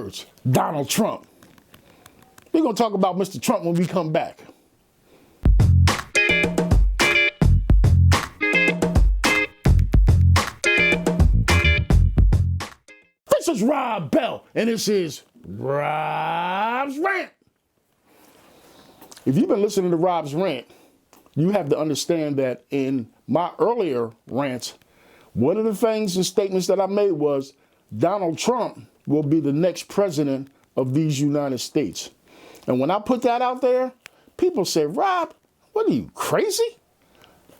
words, Donald Trump. We're going to talk about Mr. Trump when we come back. This is Rob Bell, and this is Rob's Rant. If you've been listening to Rob's Rant, you have to understand that in my earlier rants, one of the things and statements that I made was Donald Trump will be the next president of these United States. And when I put that out there, people said, Rob, what are you, crazy?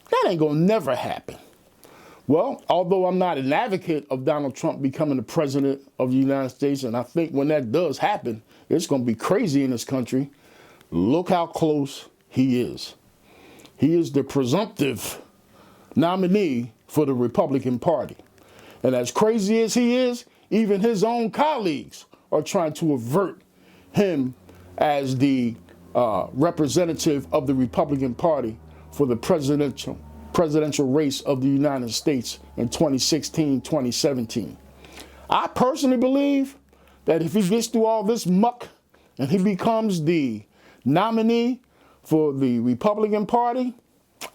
That ain't gonna never happen. Well, although I'm not an advocate of Donald Trump becoming the president of the United States, and I think when that does happen, it's gonna be crazy in this country, look how close he is. He is the presumptive nominee for the Republican Party. And as crazy as he is, even his own colleagues are trying to avert him as the representative of the Republican Party for the presidential race of the United States in 2016, 2017. I personally believe that if he gets through all this muck and he becomes the nominee for the Republican Party,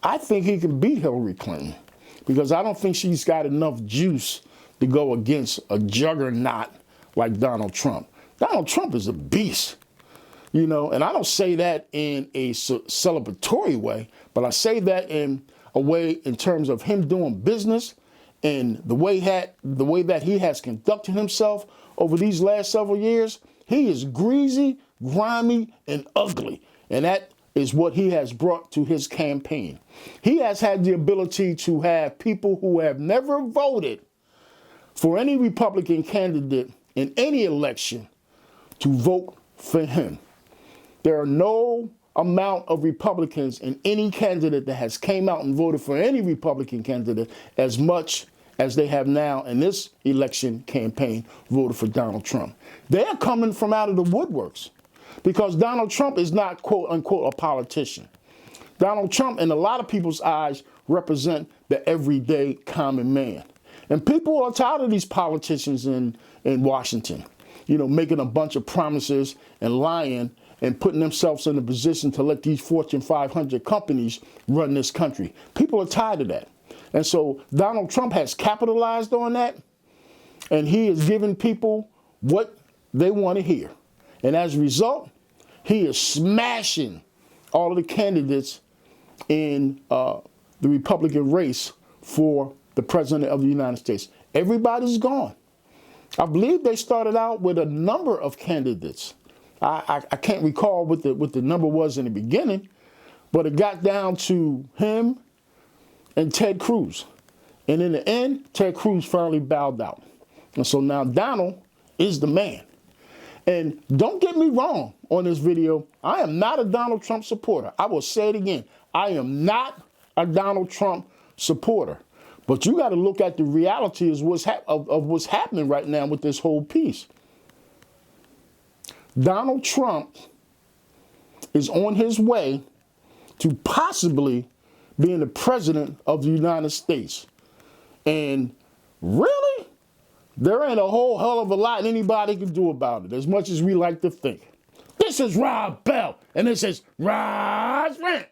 I think he can beat Hillary Clinton, because I don't think she's got enough juice to go against a juggernaut like Donald Trump. Donald Trump is a beast, you know, and I don't say that in a celebratory way, but I say that in a way in terms of him doing business and the way that he has conducted himself over these last several years. He is greasy, grimy, and ugly, and that is what he has brought to his campaign. He has had the ability to have people who have never voted for any Republican candidate in any election to vote for him. There are no amount of Republicans in any candidate that has came out and voted for any Republican candidate as much as they have now in this election campaign voted for Donald Trump. They're coming from out of the woodworks because Donald Trump is not, quote unquote, a politician. Donald Trump, in a lot of people's eyes, represent the everyday common man. And people are tired of these politicians in Washington, you know, making a bunch of promises and lying and putting themselves in a position to let these Fortune 500 companies run this country. People are tired of that. And so Donald Trump has capitalized on that, and he is giving people what they want to hear. And as a result, he is smashing all of the candidates in the Republican race for the president of the United States. Everybody's gone. I believe they started out with a number of candidates. I can't recall what the number was in the beginning, but it got down to him and Ted Cruz. And in the end, Ted Cruz finally bowed out. And so now Donald is the man. And don't get me wrong on this video, I am not a Donald Trump supporter. I will say it again. I am not a Donald Trump supporter. But you got to look at the reality of what's happening right now with this whole piece. Donald Trump is on his way to possibly being the president of the United States. And really, there ain't a whole hell of a lot anybody can do about it, as much as we like to think. This is Rob Bell, and this is Rob's Rant.